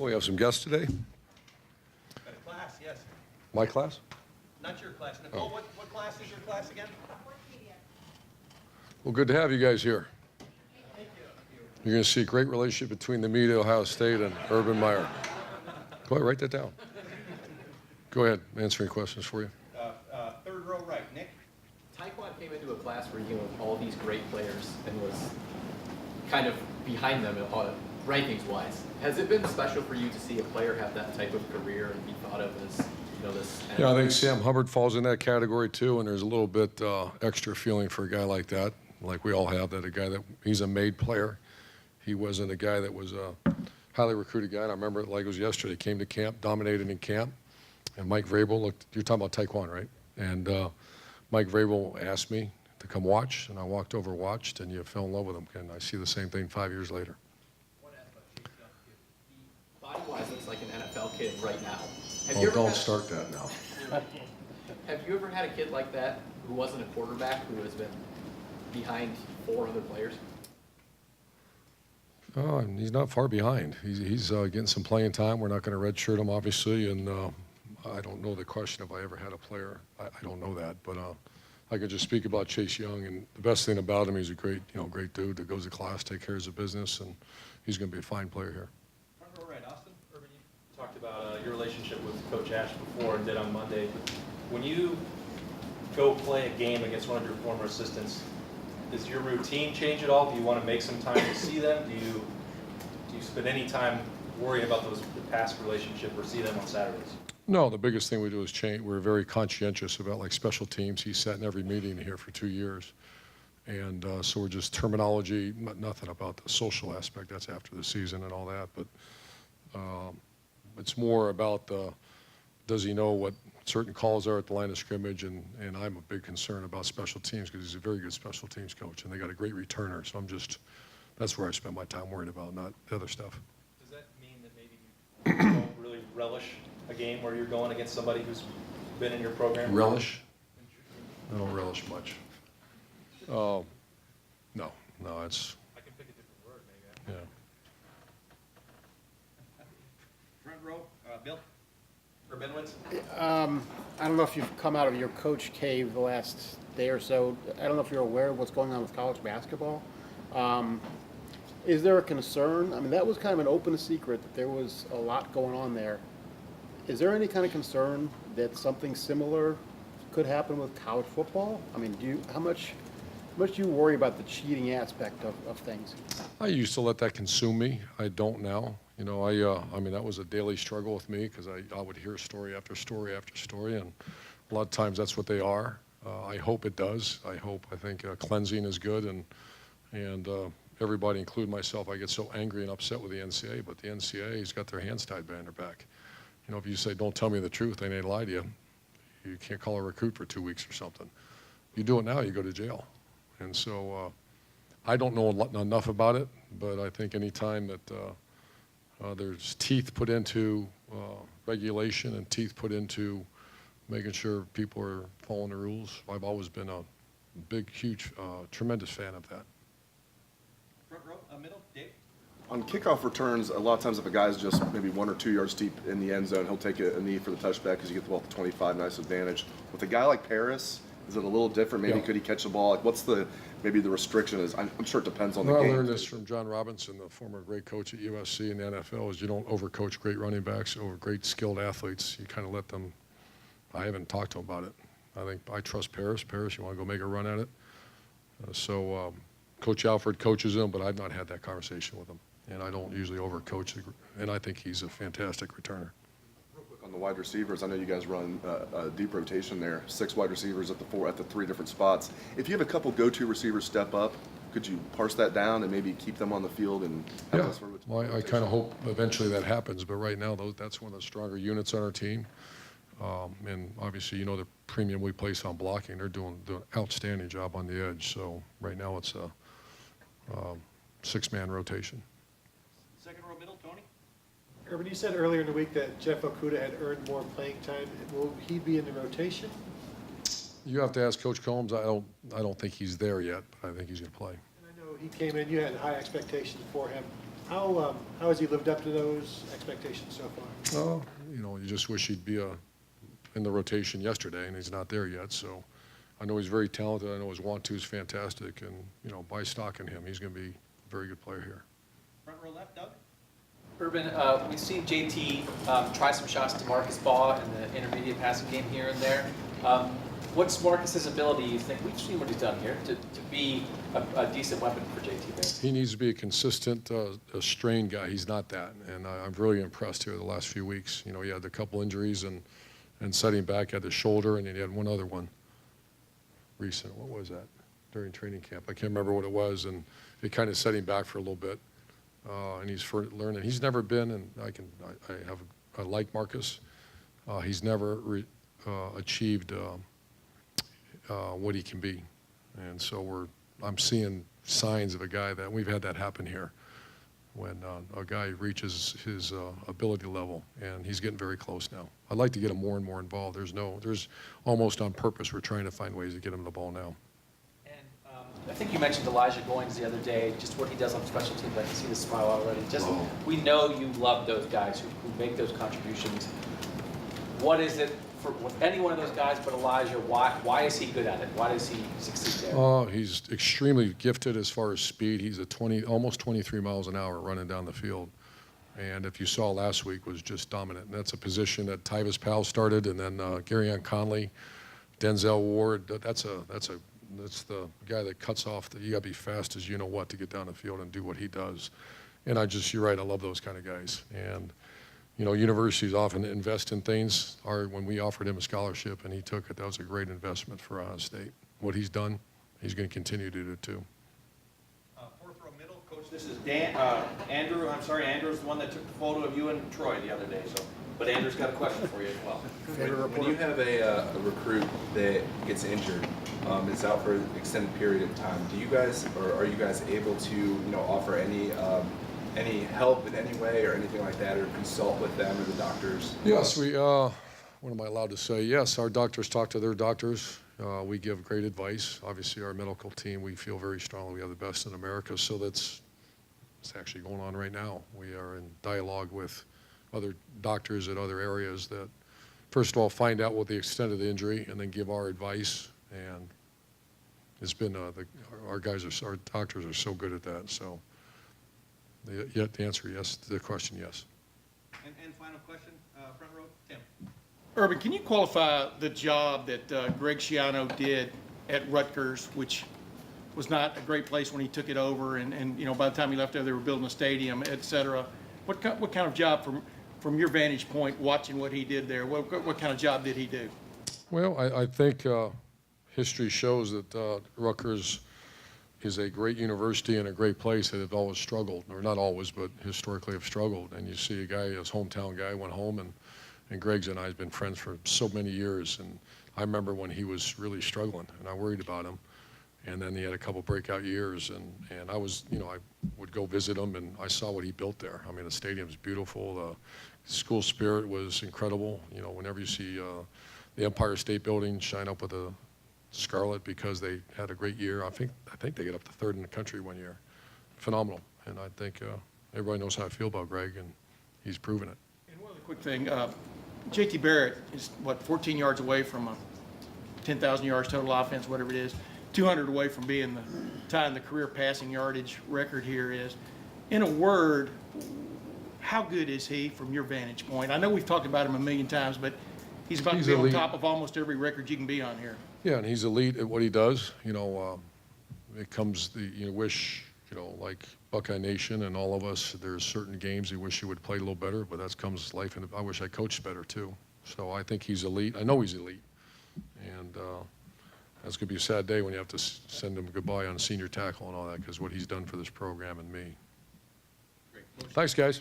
Well, we have some guests today. Got a class, yes. My class? Not your class. Nicole, what class is your class again? Well, good to have you guys here. You're going to see a great relationship between the media, Ohio State, and Urban Meyer. Go ahead, write that down. Go ahead, answer any questions for you. Third row right. Nick? Taekwondo came into a class where you with all these great players and was kind of behind them rankings-wise. Has it been special for you to see a player have that type of career and be thought of as, this? Yeah, I think Sam Hubbard falls in that category too, and there's a little bit extra feeling for a guy like that, like we all have, that a guy that he's a made player. He wasn't a guy that was a highly recruited guy, and I remember it like it was yesterday. He came to camp, dominated in camp, and Mike Vrabel looked, you're talking about Taekwondo, right? And Mike Vrabel asked me to come watch, and I walked over, watched, and you fell in love with him. And I see the same thing 5 years later. What aspect body-wise looks like an NFL kid right now. Don't start that now. Have you ever had a kid like that who wasn't a quarterback who has been behind 4 other players? Oh, he's not far behind. He's getting some playing time. We're not going to redshirt him, obviously, and I don't know the question if I ever had a player. I don't know that, but I could just speak about Chase Young, and the best thing about him, he's a great dude that goes to class, takes care of his business, and he's going to be a fine player here. Front row right. Austin? Urban, you Talked about your relationship with Coach Ash before and did on Monday. But when you go play a game against one of your former assistants, does your routine change at all? Do you want to make some time to see them? Do you spend any time worrying about the past relationship or see them on Saturdays? No, the biggest thing we do is change. We're very conscientious about like special teams. He sat in every meeting here for 2 years. And so we're just terminology, nothing about the social aspect. That's after the season and all that. But it's more about does he know what certain calls are at the line of scrimmage? And I'm a big concern about special teams because he's a very good special teams coach. And they got a great returner. So that's where I spend my time worried about, not the other stuff. Does that mean that maybe you don't really relish a game where you're going against somebody who's been in your program? Relish? I don't relish much. No, it's, I can pick a different word, maybe. yeah. Front row. Bill? Or Ben Wentz? I don't know if you've come out of your coach cave the last day or so. I don't know if you're aware of what's going on with college basketball. Is there a concern? I mean, that was kind of an open secret that there was a lot going on there. Is there any kind of concern that something similar could happen with college football? I mean, how much do you worry about the cheating aspect of things? I used to let that consume me. I don't now. I mean, that was a daily struggle with me because I would hear story after story after story, and a lot of times that's what they are. I hope it does. I think cleansing is good, and everybody, including myself, I get so angry and upset with the NCAA, but the NCAA's got their hands tied behind their back. If you say, don't tell me the truth, they ain't lie to you. You can't call a recruit for 2 weeks or something. You do it now, you go to jail. And so I don't know enough about it, but I think any time that there's teeth put into regulation and teeth put into making sure people are following the rules, I've always been a big, huge, tremendous fan of that. Front row. Middle. Dave? On kickoff returns, a lot of times if a guy's just maybe 1 or 2 yards deep in the end zone, he'll take a knee for the touchback because you get the ball at the 25, nice advantage. With a guy like Paris, is it a little different? Maybe could he catch the ball? Like, what's maybe the restriction is? I'm sure it depends on the game. I learned this from John Robinson, the former great coach at USC and the NFL, is you don't overcoach great running backs over great skilled athletes. You kind of let them. I haven't talked to him about it. I think I trust Paris. Paris, you want to go make a run at it? So Coach Alfred coaches him, but I've not had that conversation with him. And I don't usually overcoach, and I think he's a fantastic returner. Real quick on the wide receivers, I know you guys run a deep rotation there, 6 wide receivers at the 3 different spots. If you have a couple go-to receivers step up, could you parse that down and maybe keep them on the field and have this sort of well, I kind of hope eventually that happens, but right now that's one of the stronger units on our team. And obviously, the premium we place on blocking. They're doing an outstanding job on the edge. So right now it's a 6-man rotation. Second row. Middle. Tony? Urban, you said earlier in the week that Jeff Okudah had earned more playing time. Will he be in the rotation? You have to ask Coach Combs. I don't think he's there yet, but I think he's going to play. And I know he came in, you had high expectations for him How has he lived up to those expectations so far? Oh, you just wish he'd be in the rotation yesterday, and he's not there yet. So I know he's very talented. I know his want-to is fantastic, and, buy stock in him. He's going to be a very good player here. Front row left, Doug. Urban, we've seen JT try some shots to Marcus Baugh in the intermediate passing game here and there. What's Marcus's ability, you think? We've seen what he's done here, to be a decent weapon for JT there. He needs to be a consistent, a strained guy. He's not that, and I'm really impressed here the last few weeks. He had a couple injuries and setting back at the shoulder, and then he had one other one recent. What was that? During training camp. I can't remember what it was, and it kind of set him back for a little bit. And he's learning. He's never been, and I like Marcus. He's never achieved what he can be, and so I'm seeing signs of a guy that we've had that happen here, when a guy reaches his ability level, and he's getting very close now. I'd like to get him more and more involved. There's almost on purpose we're trying to find ways to get him the ball now. And I think you mentioned Elijah Goins the other day, just what he does on special teams. I can see the smile already. We know you love those guys who make those contributions. What is it for any one of those guys but Elijah? Why is he good at it? Why does he succeed there? Oh, he's extremely gifted as far as speed. He's almost 23 miles an hour running down the field. And if you saw last week, was just dominant. And that's a position that Tyvis Powell started, and then Garyon Conley, Denzel Ward. That's the guy that cuts off you got to be fast as to get down the field and do what he does. And you're right, I love those kind of guys. And universities often invest in things. When we offered him a scholarship and he took it, that was a great investment for Ohio State. What he's done, he's going to continue to do too. Fourth row middle, coach. This is Andrew. I'm sorry, Andrew's the one that took the photo of you and Troy the other day. But Andrew's got a question for you as well. When you have a recruit that gets injured, is out for an extended period of time, do you guys, or are you guys able to, offer any help in any way or anything like that, or consult with them or the doctors? Yes, what am I allowed to say? Yes, our doctors talk to their doctors. We give great advice. Obviously, our medical team, we feel very strongly we have the best in America, so it's actually going on right now. We are in dialogue with other doctors at other areas that, first of all, find out what the extent of the injury and then give our advice. And it's been, our doctors are so good at that, so. The answer, yes. The question, yes. And final question, front row, Tim. Urban, can you qualify the job that Greg Schiano did at Rutgers, which was not a great place when he took it over, and by the time he left there, they were building a stadium, et cetera. What kind of job, from your vantage point, watching what he did there, what kind of job did he do? Well, I think history shows that Rutgers is a great university and a great place that have always struggled, or not always, but historically have struggled. And you see a guy, his hometown guy, went home, and Greg's and I have been friends for so many years. And I remember when he was really struggling, and I worried about him. And then he had a couple breakout years, and I was, I would go visit him, and I saw what he built there. I mean, the stadium's beautiful. The school spirit was incredible. Whenever you see the Empire State Building shine up with a scarlet because they had a great year. I think they get up to third in the country one year. Phenomenal. And I think everybody knows how I feel about Greg, and he's proven it. And one other quick thing, J.T. Barrett is, 14 yards away from a 10,000 yards total offense, whatever it is, 200 away from being tying the career passing yardage record here is. In a word, how good is he from your vantage point? I know we've talked about him a million times, but he's about to be on top of almost every record you can be on here. Yeah, and he's elite at what he does. It comes you wish, like Buckeye Nation and all of us, there's certain games you wish you would play a little better, but that comes life, and I wish I coached better too. So I think he's elite. I know he's elite, and that's going to be a sad day when you have to send him goodbye on senior tackle and all that, because what he's done for this program and me. Great. Thanks, guys.